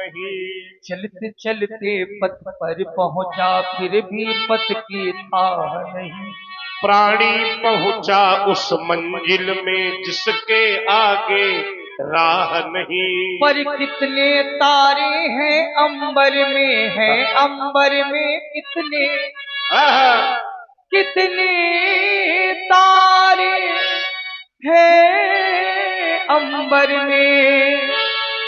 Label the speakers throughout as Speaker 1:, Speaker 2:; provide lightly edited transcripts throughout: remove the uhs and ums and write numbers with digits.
Speaker 1: नहीं।
Speaker 2: चलते चलते पथ पर पहुंचा, फिर भी पथ की था नहीं।
Speaker 1: प्राणी पहुंचा उस मंजिल में जिसके आगे राह नहीं।
Speaker 2: पर कितने तारे हैं अंबर में, हैं अंबर में कितने, कितने तारे हैं अंबर में,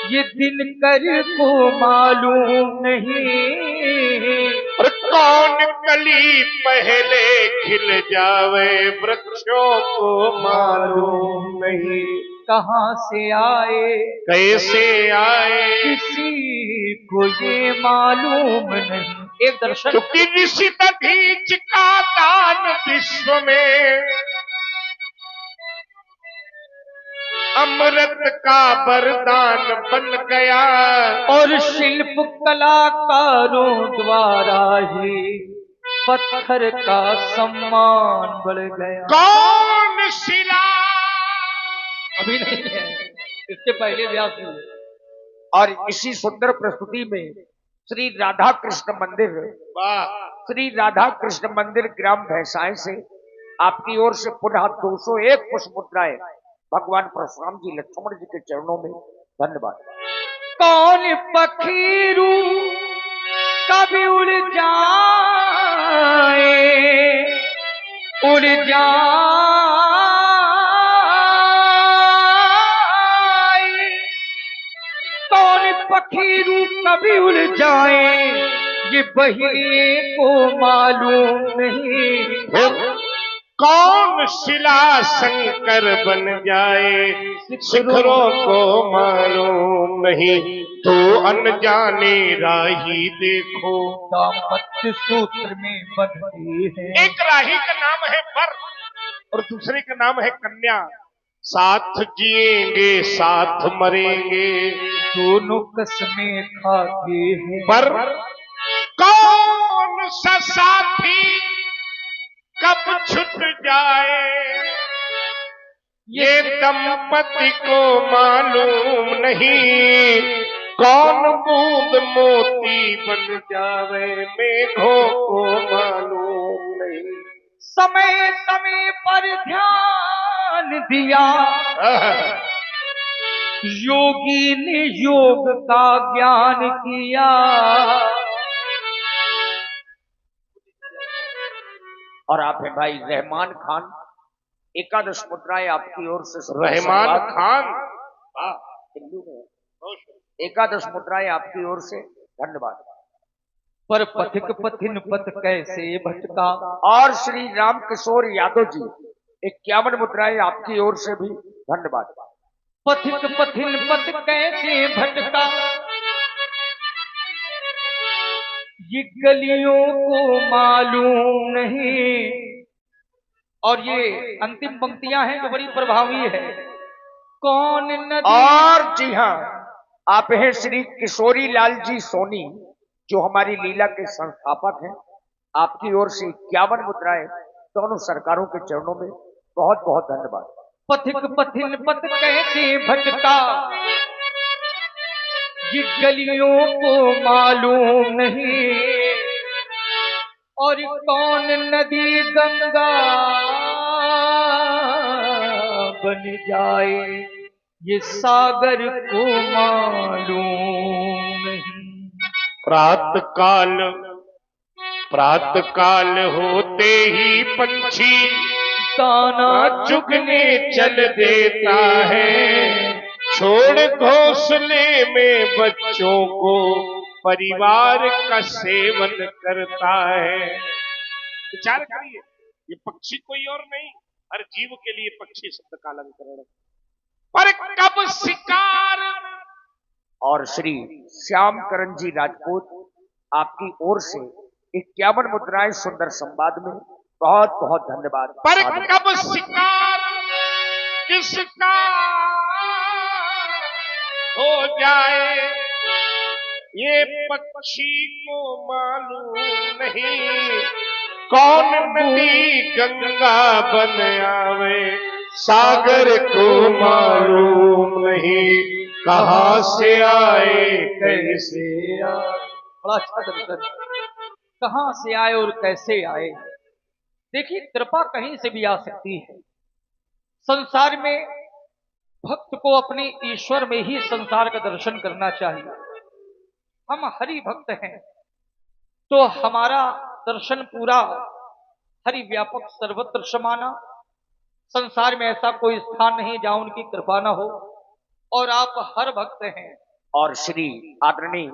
Speaker 2: ये दिनकर को मालूम नहीं।
Speaker 1: और कौन कली पहले खिल जावे वृक्षों को मालूम नहीं।
Speaker 2: कहाँ से आए
Speaker 1: कैसे आए
Speaker 2: किसी को ये मालूम नहीं। एक दर्शन,
Speaker 1: क्योंकि ऋषि दधीच का दान विश्व में अमृत का वरदान बन गया।
Speaker 2: और शिल्प कलाकारों द्वारा ही पत्थर का सम्मान बढ़ गया।
Speaker 1: कौन शिला
Speaker 2: अभी नहीं है, इसके पहले व्यास हुए।
Speaker 3: और इसी सुंदर प्रस्तुति में श्री राधा कृष्ण मंदिर, श्री राधा कृष्ण मंदिर ग्राम भैंसाएं से आपकी ओर से पुनः 201 पुष्प मुद्राएं भगवान परशुराम जी लक्ष्मण जी के चरणों में। धन्यवाद।
Speaker 2: कौन पखीरू कभी उड़ जाए, उड़ जाए, कौन पखीरू कभी उड़ जाए, ये बहिए को मालूम नहीं।
Speaker 1: कौन शिला शंकर बन जाए शिखरों को मालूम नहीं। तो अनजाने राही देखो
Speaker 2: दाम्पत्य सूत्र में बंधे हैं।
Speaker 1: एक राही का नाम है वर और दूसरे का नाम है कन्या। साथ जिएंगे साथ मरेंगे,
Speaker 2: दोनों कसमें खाते हैं।
Speaker 1: पर कौन सा साथी कब छूट जाए ये दंपति को मालूम नहीं। कौन बूंद मोती बन जावे मेघों को मालूम नहीं।
Speaker 2: समय समय पर ध्यान दिया योगी ने योग का ज्ञान किया।
Speaker 3: और आप हैं भाई रहमान खान, एकादश मुद्राएं आपकी ओर से।
Speaker 1: रहमान खान
Speaker 3: हिंदू में एकादश मुद्राएं आपकी ओर से। धन्यवाद।
Speaker 2: पर पथिक पथिन पथ कैसे भटका।
Speaker 3: और श्री राम किशोर यादव जी 51 मुद्राएं आपकी ओर से भी। धन्यवाद।
Speaker 2: पथिक पथिन पथ कैसे भटका, ये गलियों को मालूम नहीं। और ये अंतिम पंक्तियां हैं जो बड़ी प्रभावी है। कौन नदी।
Speaker 3: और जी हाँ, आप हैं श्री किशोरी लाल जी सोनी जो हमारी लीला के संस्थापक हैं। आपकी ओर से 51 मुद्राएं दोनों सरकारों के चरणों में। बहुत बहुत धन्यवाद।
Speaker 2: पथिक पथिन पथ कैसे भटका, ये गलियों को मालूम नहीं। और कौन नदी गंगा बन जाए, ये सागर को मालूम नहीं।
Speaker 1: प्रातः काल होते ही पंछी
Speaker 2: दाना
Speaker 1: चुगने चल देता है। छोड़ घोंसले में बच्चों को परिवार का सेवन करता है। विचार करिए, ये पक्षी कोई और नहीं, हर जीव के लिए पक्षी शब्द का अलंकरण है। पर कब शिकार।
Speaker 3: और श्री श्याम करण जी राजपूत आपकी ओर से 51 मुद्राएं सुंदर संवाद में। बहुत बहुत धन्यवाद।
Speaker 1: पर कब शिकार किसका हो जाए ये पक्षी को मालूम नहीं। कौन नदी गंगा बन आवे सागर को मालूम नहीं। कहाँ से आए कैसे आए।
Speaker 2: बड़ा अच्छा दर्शन। कहाँ से आए और कैसे आए। देखिए कृपा कहीं से भी आ सकती है। संसार में भक्त को अपने ईश्वर में ही संसार का दर्शन करना चाहिए। हम हरि भक्त हैं तो हमारा दर्शन पूरा हरि व्यापक सर्वत्र समाना। संसार में ऐसा कोई स्थान नहीं जहां उनकी कृपा न हो। और आप हर भक्त हैं।
Speaker 3: और श्री आदरणीय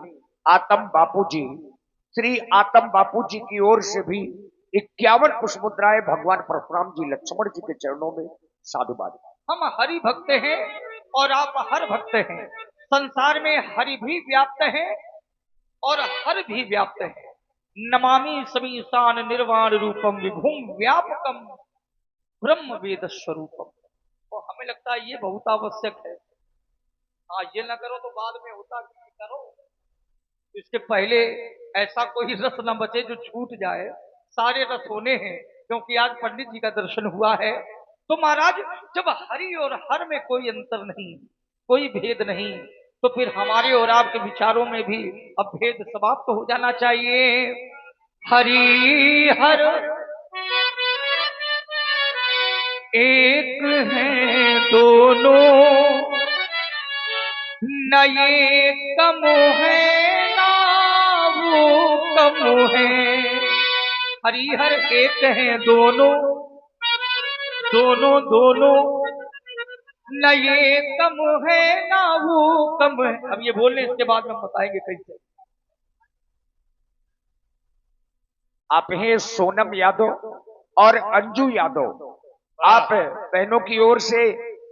Speaker 3: आतम बापूजी, श्री आतम बापूजी की ओर से भी 51 पुष्प मुद्राएं भगवान परशुराम जी लक्ष्मण जी के चरणों में साधुवाद।
Speaker 2: हम हरि भक्त हैं और आप हर भक्त हैं। संसार में हरि भी व्याप्त है और हर भी व्याप्त है। नमामि समीसान निर्वाण रूपम विभुम व्यापकम ब्रह्म वेद स्वरूपम। तो हमें लगता है ये बहुत आवश्यक है। हाँ ये ना करो तो बाद में होता कि करो। इसके पहले ऐसा कोई रस न बचे जो छूट जाए। सारे रस होने हैं क्योंकि आज पंडित जी का दर्शन हुआ है। तो महाराज जब हरि और हर में कोई अंतर नहीं, कोई भेद नहीं, तो फिर हमारे और आपके विचारों में भी अब भेद समाप्त हो जाना चाहिए। हरि हर एक हैं दोनों, न ये कम है ना वो कम है। हरिहर एक हैं दोनों, दोनों दोनों, न ये कम है ना वो कम है। अब ये बोलने इसके बाद में बताएंगे कैसे।
Speaker 3: आप हैं सोनम यादव और अंजू यादव, आप बहनों की ओर से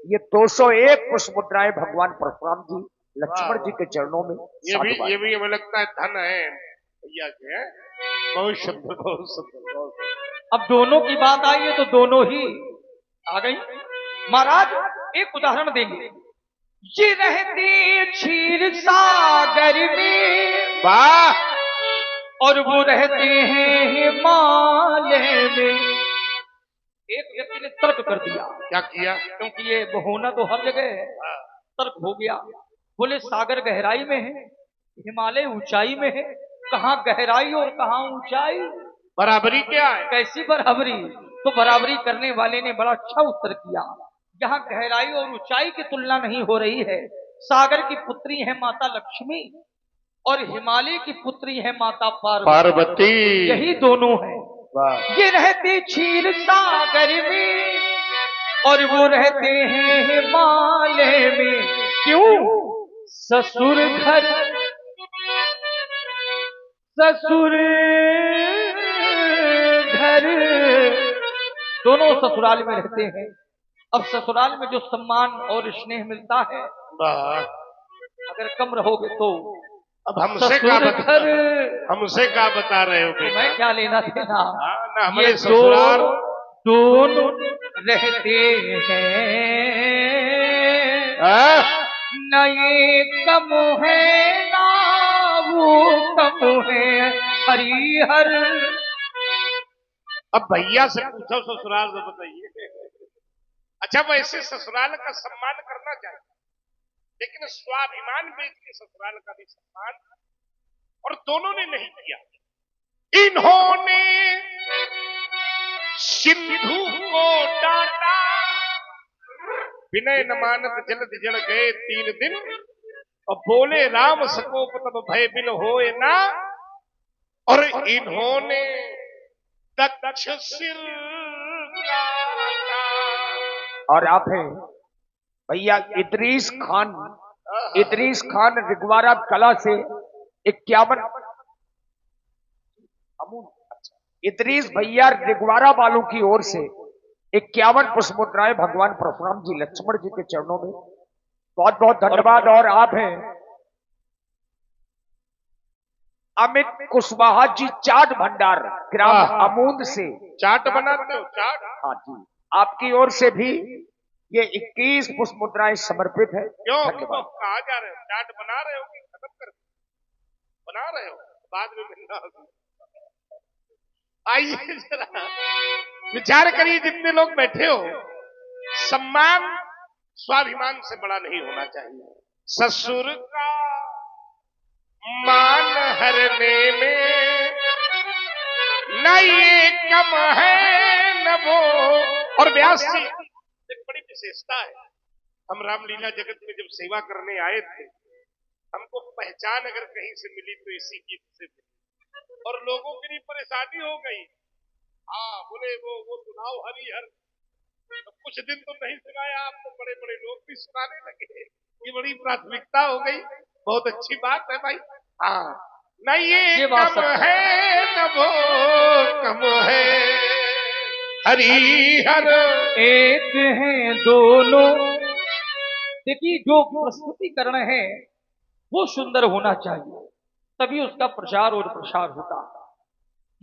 Speaker 3: ये 201 पुष्प मुद्राएं भगवान परशुराम जी लक्ष्मण जी के चरणों में
Speaker 1: ये भी हमें लगता है धन है भैया के हैं। बहुत सुंदर बहुत सुंदर।
Speaker 2: अब दोनों की बात आई है तो दोनों ही आ गई। महाराज एक उदाहरण देंगे। ये रहते क्षीर सागर में,
Speaker 1: वाह,
Speaker 2: और वो रहते हैं हिमालय में। एक व्यक्ति ने तर्क कर दिया।
Speaker 1: क्या किया?
Speaker 2: क्योंकि ये होना तो हर जगह है। तर्क हो गया। बोले सागर गहराई में है, हिमालय ऊंचाई में है, कहाँ गहराई और कहाँ ऊंचाई,
Speaker 1: बराबरी क्या है?
Speaker 2: कैसी बराबरी। तो बराबरी करने वाले ने बड़ा अच्छा उत्तर किया। यहाँ गहराई और ऊंचाई की तुलना नहीं हो रही है। सागर की पुत्री है माता लक्ष्मी और हिमालय की पुत्री है माता पार्वती। यही दोनों है। ये रहते क्षीर सागर में और वो रहते हैं हिमालय में। क्यों? ससुर घर, ससुर घर, दोनों ससुराल में रहते हैं। अब ससुराल में जो सम्मान और स्नेह मिलता है, अगर कम रहोगे तो
Speaker 1: अब हमसे क्या बता रहे हो?
Speaker 2: तो मैं क्या लेना देना।
Speaker 1: ना हमारे ससुराल
Speaker 2: दोनों रहते हैं, न ये कम है ना वो कम है। हरिहर।
Speaker 1: अब भैया से पूछो ससुराल से बताइए। अच्छा वैसे ससुराल का सम्मान करना चाहिए, लेकिन स्वाभिमान बेच के ससुराल का भी सम्मान, और दोनों ने नहीं किया। इन्होंने सिंधु को डांटा, विनय न मानत जलद जड़ गए 3 दिन, और बोले राम सकोप तब भय बिन होए ना, और इन्होंने दक्ष सिर काटा।
Speaker 3: और आप हैं भैया इदरीस खान रिगवारा कला से 51 इदरीस भैया रिगवारा वालों की ओर से 51 पुष्प मुद्राएं भगवान परशुराम जी लक्ष्मण जी के चरणों में बहुत बहुत धन्यवाद। और आप हैं अमित कुशवाहा जी चाट भंडार ग्राम अमूद से।
Speaker 1: चाट बनाते हो? चाट?
Speaker 3: हाँ जी, आपकी ओर से भी ये 21 पुष्प मुद्राएं समर्पित है।
Speaker 1: क्यों कहा जा रहे हो? चाट बना रहे हो कि खत्म कर बना रहे हो? बाद में मिलना होगा। आइए जरा विचार करिए, जितने लोग बैठे हो, सम्मान स्वाभिमान से बड़ा नहीं होना चाहिए। ससुर का मान हरने में न ये कम है न वो। और व्यास जी एक बड़ी विशेषता है, हम रामलीला जगत में जब सेवा करने आए थे, हमको पहचान अगर कहीं से मिली तो इसी गीत से मिली, और लोगों की भी परेशानी हो गई। हाँ बोले वो सुनाओ हरि हर, तो कुछ दिन तो नहीं सुनाया, आप तो बड़े बड़े लोग भी सुनाने लगे, ये बड़ी प्राथमिकता हो गई। बहुत अच्छी बात है भाई। हाँ न ये कम है न वो कम है, हरि हर
Speaker 2: एक हैं दोनों। देखिए जो प्रस्तुतिकरण है वो सुंदर होना चाहिए, तभी उसका प्रचार और प्रसार होता है।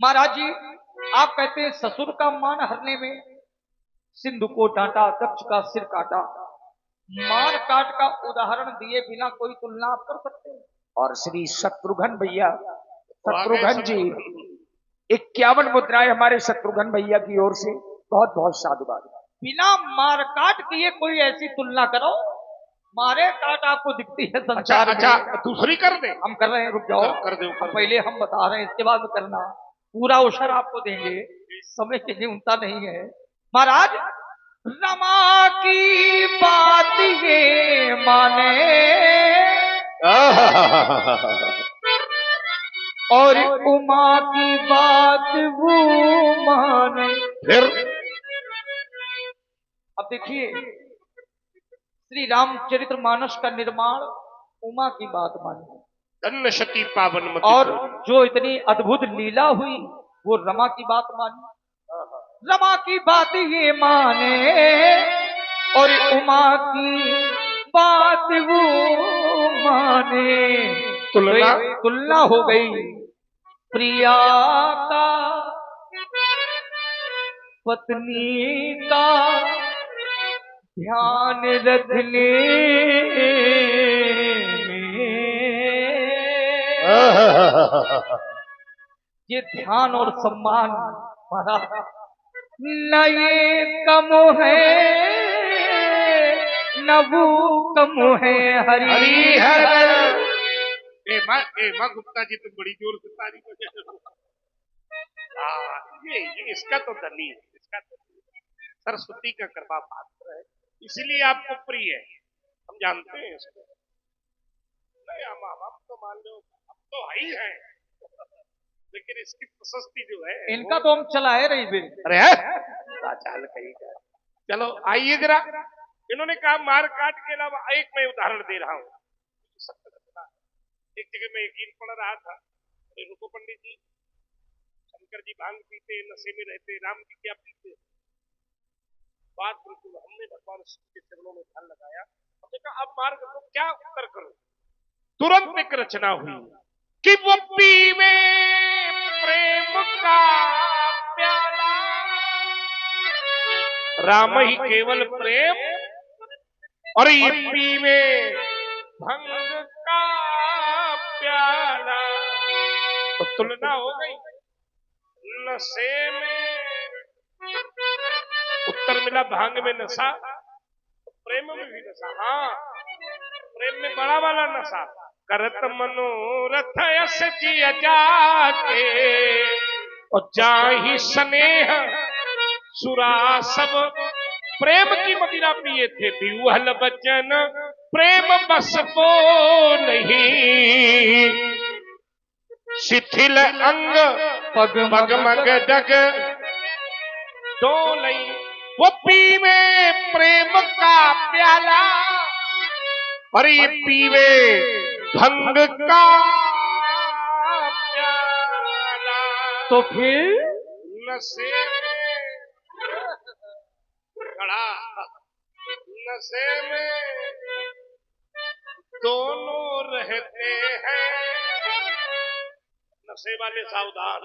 Speaker 2: महाराज जी आप कहते हैं ससुर का मान हरने में सिंधु को डांटा, दक्ष का सिर काटा। मार काट का उदाहरण दिए बिना कोई तुलना आप कर सकते हैं?
Speaker 3: और श्री शत्रुघ्न भैया, शत्रुघ्न जी 51 मुद्राएं हमारे शत्रुघ्न भैया की ओर से, बहुत बहुत साधुवाद।
Speaker 2: बिना मार काट किए कोई ऐसी तुलना करो, मारे काट आपको दिखती है संसार में।
Speaker 1: अच्छा दूसरी कर दे,
Speaker 2: हम कर रहे हैं, रुक जाओ
Speaker 1: कर दो,
Speaker 2: पहले हम बता रहे हैं, इसके बाद में करना। पूरा अवसर आपको देंगे, समय की न्यूनता नहीं है। महाराज रमा की बात ये माने और उमा की बात वो माने।
Speaker 1: फिर
Speaker 2: अब देखिए श्री रामचरित्र मानस का निर्माण उमा की बात मानी,
Speaker 1: धन्य सती पावन मति,
Speaker 2: और जो इतनी अद्भुत लीला हुई वो रमा की बात मानी। रमा की बात ये माने और उमा की बात वो माने। तुलना हो गई प्रिया का पत्नी का ध्यान रखने ये ध्यान और सम्मान महाराज न ये कम है न वो कम है। हरि हर
Speaker 1: माँ गुप्ता जी तुम बड़ी जोर से तारीफ कर, ये इसका तो धनी है, इसका तो सरस्वती का कृपा पात्र है, इसलिए आपको प्रिय है, हम जानते हैं इसको। नहीं हम तो मान लो हम तो ही है, लेकिन इसकी प्रशस्ति जो है
Speaker 2: इनका तो हम चलाए रही बे।
Speaker 1: अरे चाल कहीं का। चलो आइए जरा, इन्होंने कहा मार काट के अलावा एक मैं उदाहरण दे रहा हूँ। एक जगह मैं यकीन पढ़ रहा था, रुको पंडित जी, शंकर जी भांग पीते, नशे में रहते, राम जी क्या पीते? बात बिल्कुल हमने भगवान के चरणों में ध्यान लगाया, हमने कहा अब मार्ग को क्या उत्तर करो। तुरंत एक रचना हुई कि वो पीवे प्रेम का प्याला, राम ही केवल प्रेम, और ये पीवे भंग का प्याला। तो तुलना हो गई, नशे में उत्तर मिला भांग में नशा, प्रेम में भी नशा। हाँ प्रेम में बड़ा वाला नशा, करत मनोरथ यश जिया जाके, और जाहि स्नेह सुरा सब प्रेम की मदिरा पिए थे, विह्वल बचन प्रेम बस को नहीं, शिथिल अंग पग मग डग डोलई। वो पीवे प्रेम का प्याला और ये पीवे भंग का प्याला,
Speaker 2: तो फिर
Speaker 1: नशे में खड़ा, नशे में दोनों रहते हैं, नशे वाले सावधान।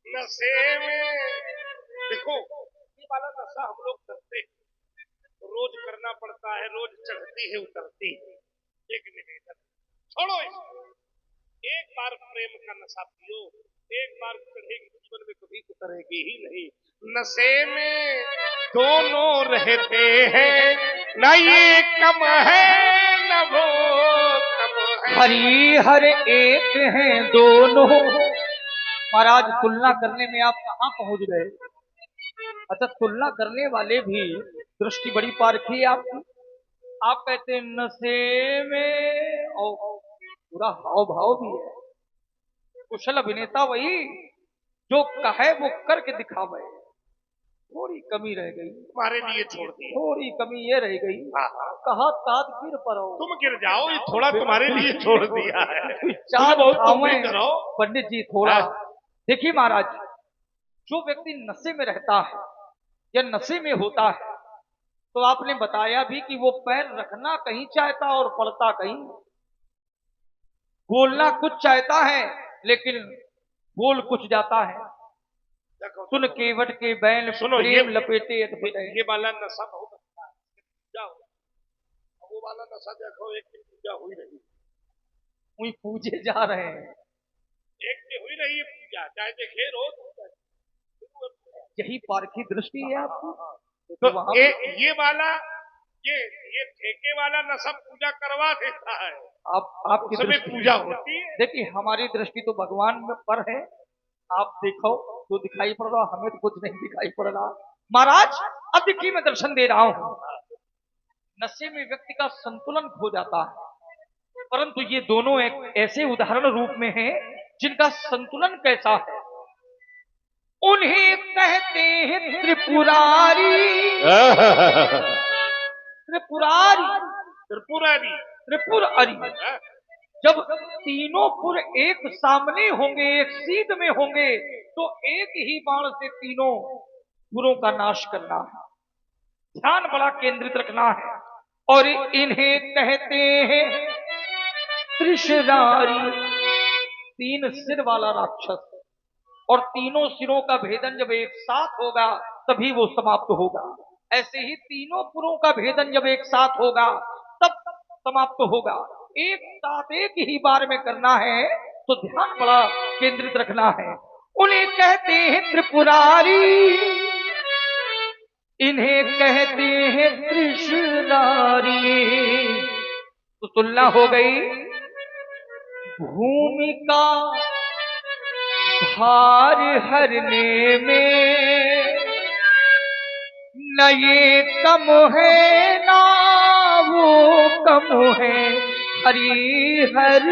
Speaker 1: नशे में देखो ये वाला नशा हम लोग करते हैं, रोज करना पड़ता है, रोज चढ़ती है उतरती है। एक निवेदन, छोड़ो इसको, एक बार प्रेम का नशा पियो, एक बार चढ़ेगी, जीवन में कभी उतरेगी ही नहीं। नशे में दोनों रहते हैं, न ये कम है न न वो कम है।
Speaker 2: हरि हर एक हैं दोनों। महाराज तुलना करने में आप कहाँ पहुंच गए? अच्छा, तुलना करने वाले भी दृष्टि बड़ी पारखी है आपकी। आप कहते हैं नशे में, और पूरा हाव भाव भी है। कुशल अभिनेता वही जो कहे वो करके दिखावे। थोड़ी कमी रह गई,
Speaker 1: तुम्हारे लिए छोड़ दी।
Speaker 2: थोड़ी कमी ये रह गई,
Speaker 1: हाँ।
Speaker 2: कहा तात गिर पड़ो।
Speaker 1: तुम गिर जाओ, ये थोड़ा तुम्हारे लिए छोड़ दिया है।
Speaker 2: चार
Speaker 1: बहुत तुम भी
Speaker 2: खावे
Speaker 1: करो।
Speaker 2: पंडित जी थोड़ा।
Speaker 1: हाँ।
Speaker 2: देखिए महाराज, जो व्यक्ति नशे में रहता है या नशे में होता है, तो आपने बताया भी कि वो पैर रखना कहीं चाहता और पड़ता कहीं। बोलना कुछ चाहता है लेकिन बोल कुछ जाता है। सुन केवट के बैल
Speaker 1: सुनो,
Speaker 2: प्रेम लपेटे अटपटे।
Speaker 1: ये वाला नशा बहुत अच्छा है। जाओ, वो वाला नशा देखो, एक की पूजा हुई रही,
Speaker 2: वही पूजे जा रहे हैं।
Speaker 1: एक की हुई रही है पूजा, चाहे देखे रोज।
Speaker 2: यही पारखी दृष्टि है आपकी।
Speaker 1: तो ये वाला, ये ठेके वाला नशा पूजा करवा देता है।
Speaker 2: आपकी
Speaker 1: उसमें
Speaker 2: दृष्टि
Speaker 1: पूजा होती है।
Speaker 2: देखिए, हमारी दृष्टि तो भगवान पर है। आप देखो तो दिखाई पड़ रहा, हमें तो कुछ नहीं दिखाई पड़ रहा। महाराज अब देखिए, मैं दर्शन दे रहा हूं। नशे में व्यक्ति का संतुलन खो जाता है, परंतु ये दोनों एक ऐसे उदाहरण रूप में हैं जिनका संतुलन कैसा है। उन्हें कहते हैं त्रिपुरारी। त्रिपुरारी,
Speaker 1: त्रिपुरारी,
Speaker 2: त्रिपुरारी। जब तीनों पुर एक सामने होंगे, एक सीध में होंगे, तो एक ही बाण से तीनों पुरों का नाश करना है। ध्यान बड़ा केंद्रित रखना है। और इन्हें कहते हैं त्रिशरारी, तीन सिर वाला राक्षस। और तीनों सिरों का भेदन जब एक साथ होगा तभी वो समाप्त होगा। ऐसे ही तीनों पुरों का भेदन जब एक साथ होगा तब समाप्त होगा। एक साथ एक ही बार में करना है, तो ध्यान बड़ा केंद्रित रखना है। उन्हें कहते हैं त्रिपुरारी, इन्हें कहते हैं त्रिशरारी। तो तुलना हो गई भूमि का भार हरने में। न ये कम है ना वो कम है, हरिहर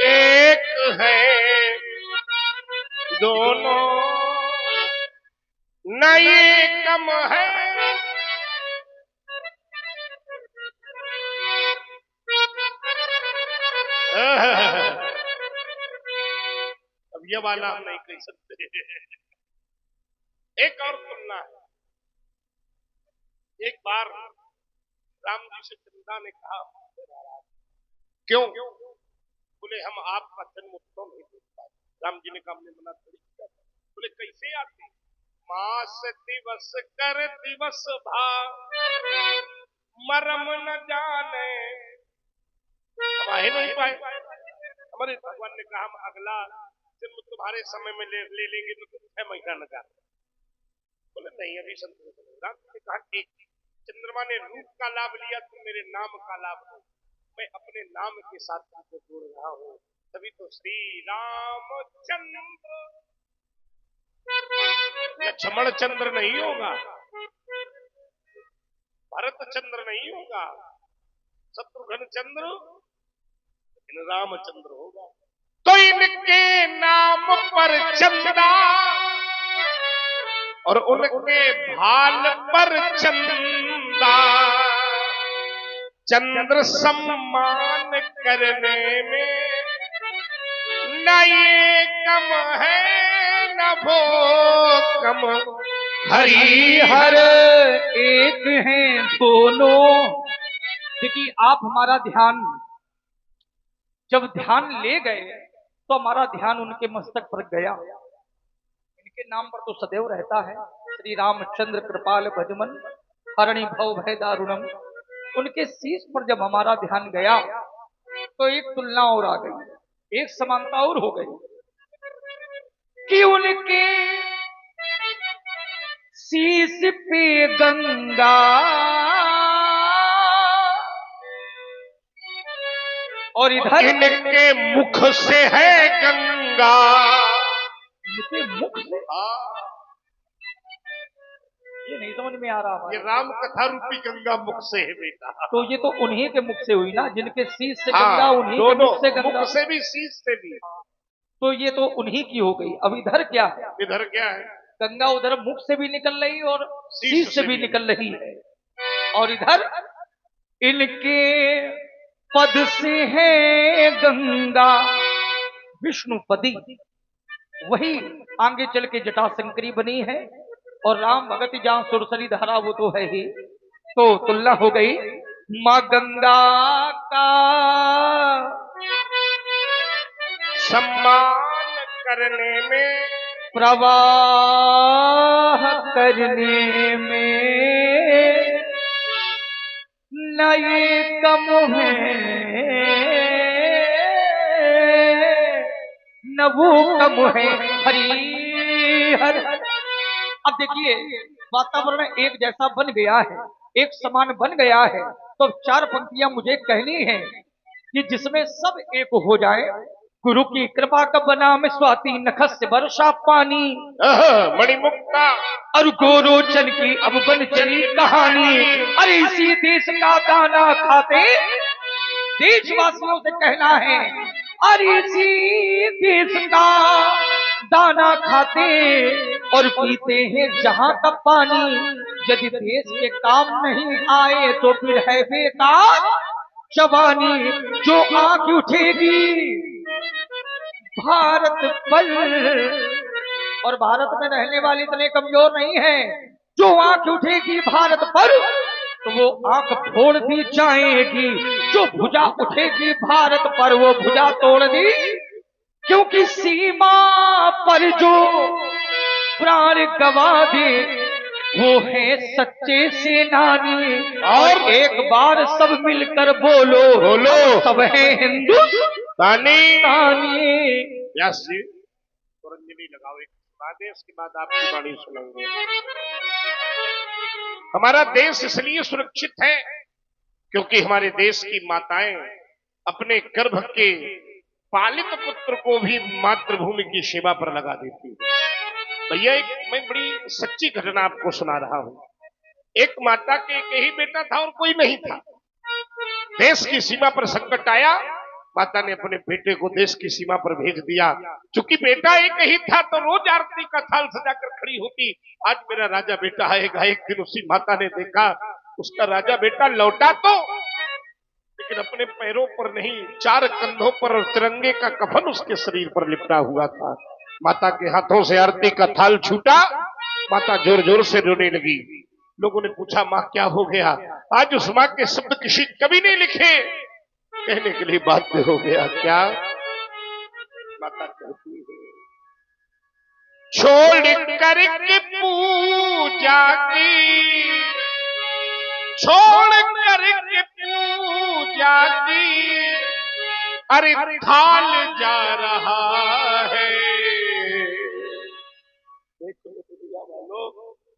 Speaker 1: एक है दोनों, न ये कम है। अब ये वाला हम नहीं कह सकते। एक और तुलना है। एक बार राम जी से चंदा ने कहा, क्यों? बोले हम आपका जन्म उत्सव नहीं देख पाए। राम जी ने कहा हमने मना थोड़ी किया। बोले कैसे आते? मास दिवस कर दिवस भा मरम न जाने। हम आ ही नहीं पाए। हमारे भगवान ने कहा हम अगला जन्म तुम्हारे समय में ले लेंगे, तो तुम 6 महीना लगा। बोले नहीं, अभी संतोष। राम जी ने कहा एक चंद्रमा ने रूप का लाभ लिया, तुम मेरे नाम का लाभ लो। मैं अपने नाम के साथ तुमको जोड़ रहा हूँ, तभी तो श्री रामचंद्र। लक्ष्मण चंद्र नहीं होगा, भरत चंद्र नहीं होगा, शत्रुघ्न चंद्र, लेकिन रामचंद्र होगा। तो इनके नाम पर चंदा और उनके भाल पर चंदा, चंद्र सम्मान करने में न ये कम है न वो कम।
Speaker 2: हरिहर एक हैं दोनों। देखिए, आप हमारा ध्यान जब ध्यान ले गए तो हमारा ध्यान उनके मस्तक पर गया। इनके नाम पर तो सदैव रहता है, श्री रामचंद्र कृपाल भजमन हरणि भव भय दारुणम। उनके शीश पर जब हमारा ध्यान गया तो एक तुलना और आ गई, एक समानता और हो गई कि उनके शीश पे गंगा और इधर
Speaker 1: इनके मुख से है गंगा।
Speaker 2: इनके मुख से? ये नहीं समझ में आ रहा।
Speaker 1: ये राम कथा रूपी गंगा मुख से है बेटा।
Speaker 2: तो ये तो उन्हीं के मुख से हुई ना, जिनके शीश से
Speaker 1: हाँ,
Speaker 2: गंगा, उन्हीं के
Speaker 1: दोनों
Speaker 2: मुख से गंगा।
Speaker 1: मुख से भी शीश से भी।
Speaker 2: तो ये तो उन्हीं की हो गई। अब इधर क्या है?
Speaker 1: इधर क्या है?
Speaker 2: गंगा उधर मुख से भी निकल रही और
Speaker 1: शीश
Speaker 2: शीश से
Speaker 1: से
Speaker 2: भी
Speaker 1: भी।
Speaker 2: निकल रही है। और इधर इनके पद से है गंगा विष्णुपदी, वही आगे चल के जटा शंकरी बनी है। और राम भगत जहां सुरसरी धारा वो तो है ही। तो तुलना हो गई माँ गंगा का
Speaker 1: सम्मान करने में,
Speaker 2: प्रवाह करने में न ये कम है न वो कम है। हरि हर। अब देखिए वातावरण एक जैसा बन गया है, एक समान बन गया है। तो चार पंक्तियां मुझे कहनी है कि जिसमें सब एक हो जाए। गुरु की कृपा का बना में स्वाति नखस से वर्षा पानी,
Speaker 1: मणिमुक्ता
Speaker 2: और गोरोचन की अब बन चली कहानी। अरे इसी देश का दाना खाते देशवासियों से कहना है, अरे इसी देश का दाना खाते और पीते हैं जहां का पानी। यदि देश के काम नहीं आए तो फिर है बेकार जवानी। जो आंख उठेगी भारत पर, और भारत में रहने वाले इतने कमजोर नहीं है। जो आंख उठेगी भारत पर तो वो आंख फोड़ दी जाएगी। जो भुजा उठेगी भारत पर वो भुजा तोड़ दी। क्योंकि सीमा पर जो प्राण गवा दे वो है सच्चे सेनानी। और एक बार सब मिलकर बोलो
Speaker 1: बोलो,
Speaker 2: सब है हिंदुस्तानी।
Speaker 1: व्यास जी पुरंजनी लगाओ एक आदेश के बाद आपकी वाणी सुनेंगे। हमारा देश इसलिए सुरक्षित है क्योंकि हमारे देश की माताएं अपने गर्भ के पालित पुत्र को भी मातृभूमि की सेवा पर लगा देती है। भैया मैं बड़ी सच्ची घटना आपको सुना रहा हूं। एक माता के एक ही बेटा था और कोई नहीं था। देश की सीमा पर संकट आया, माता ने अपने बेटे को देश की सीमा पर भेज दिया। चूंकि बेटा एक ही था तो रोज आरती का थाल सजाकर खड़ी होती। आज मेरा राजा बेटा आएगा। एक दिन उसी माता ने देखा उसका राजा बेटा लौटा तो, लेकिन अपने पैरों पर नहीं, चार कंधों पर और तिरंगे का कफन उसके शरीर पर लिपटा हुआ था। माता के हाथों से आरती का थाल छूटा, माता जोर जोर से रोने लगी। लोगों ने पूछा मां क्या हो गया? आज उस मां के शब्द किसी कवि ने लिखे, कहने के लिए बाध्य हो गया। क्या माता कहती है, छोड़ करके पूजा की, छोड़ करके पूजा की, अरे थाल जा रहा है।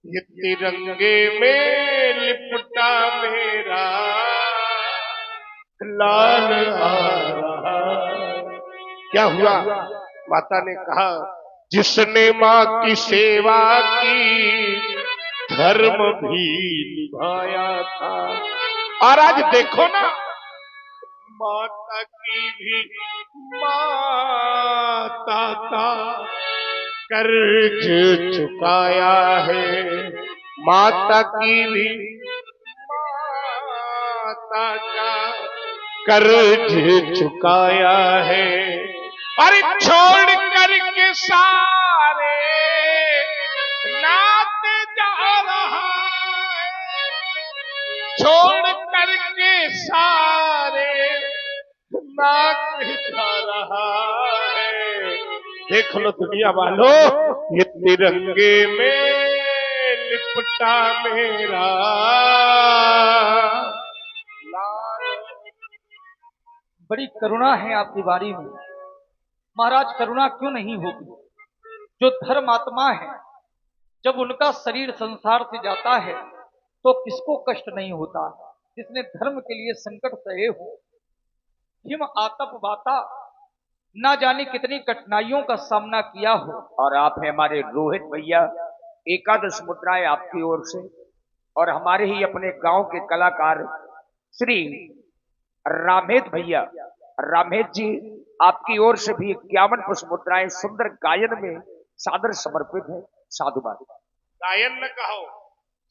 Speaker 1: ये तिरंगे में लिपटा मेरा लाल आ रहा। क्या हुआ? माता ने कहा जिसने माँ की सेवा की धर्म भी निभाया था। और आज देखो ना, माता की भी माता का कर्ज चुकाया है। माता की भी माता का कर्ज चुकाया है। अरे छोड़ करके सारे नाते जा रहा है, छोड़ करके सारे नाते जा रहा है। देख लो दुनिया वालों, ये तिरंगे में लिपटा मेरा लाल।
Speaker 2: बड़ी करुणा है आपकी वाणी में महाराज। करुणा क्यों नहीं होगी? जो धर्मात्मा है जब उनका शरीर संसार से जाता है तो किसको कष्ट नहीं होता? जिसने धर्म के लिए संकट सहे हो, हिम आतप वाता ना जाने कितनी कठिनाइयों का सामना किया हो।
Speaker 3: और आप हैं हमारे रोहित भैया, एकादश मुद्राएं आपकी ओर से। और हमारे ही अपने गांव के कलाकार श्री रामेद भैया, रामेद जी, आपकी ओर से भी 51 पुष्प मुद्राएं सुंदर गायन में सादर समर्पित है। साधुवाद।
Speaker 1: गायन न कहो,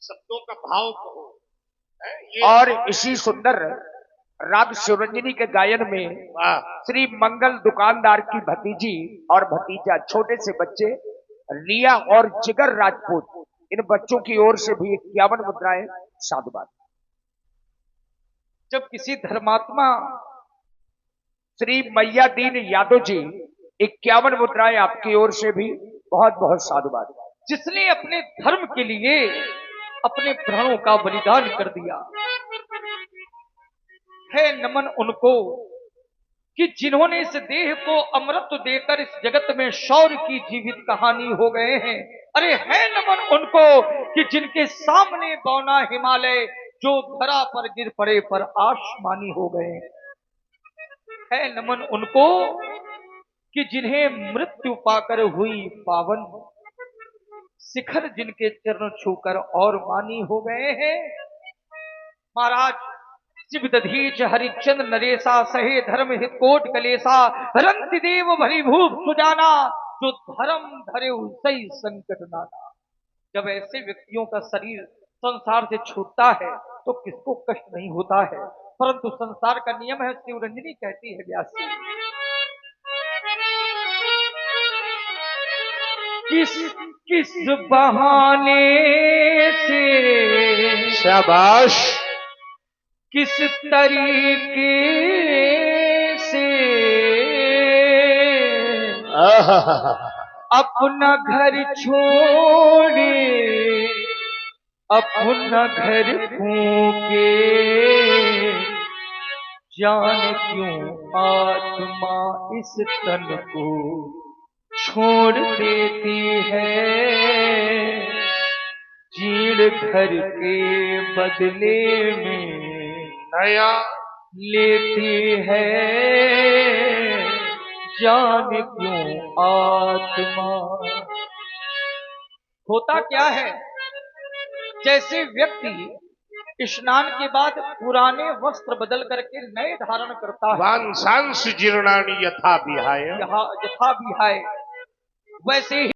Speaker 1: शब्दों का भाव कहो।
Speaker 3: और इसी सुंदर राग शिवरंजनी के गायन में श्री मंगल दुकानदार की भतीजी और भतीजा, छोटे से बच्चे रिया और जिगर राजपूत, इन बच्चों की ओर से भी 51 मुद्राएं। साधुवाद।
Speaker 2: जब किसी धर्मात्मा
Speaker 3: श्री मैया दीन यादव जी, 51 मुद्राएं आपकी ओर से भी बहुत बहुत साधुवाद।
Speaker 2: जिसने अपने धर्म के लिए अपने प्राणों का बलिदान कर दिया है, नमन उनको कि जिन्होंने इस देह को अमृत देकर इस जगत में शौर्य की जीवित कहानी हो गए हैं। अरे है नमन उनको कि जिनके सामने बौना हिमालय जो धरा पर गिर पड़े पर आसमानी हो गए। है नमन उनको कि जिन्हें मृत्यु पाकर हुई पावन, शिखर जिनके चरण छूकर और मानी हो गए हैं। महाराज शिव दधीच हरिश्चंद्र नरेशा सहे धर्म हित कोट कलेसा रंति देव भरी भूप सुजाना जो धर्म धरे सही संकट नाना। जब ऐसे व्यक्तियों का शरीर संसार से छूटता है तो किसको कष्ट नहीं होता है, परंतु संसार का नियम है। शिवरंजनी कहती है व्यास जी, किस बहाने से,
Speaker 1: शाबाश,
Speaker 2: किस तरीके से अपना घर छोड़े, अपना घर फूके, जान क्यों आत्मा इस तन को छोड़ देती है। जीर्ण घर के बदले में
Speaker 1: नया
Speaker 2: लेती है, जान क्यों आत्मा। होता क्या है, जैसे व्यक्ति स्नान के बाद पुराने वस्त्र बदल करके नए धारण करता है,
Speaker 1: वांसांस जीर्णानि यथा विहाय,
Speaker 2: यथा विहाय, वैसे ही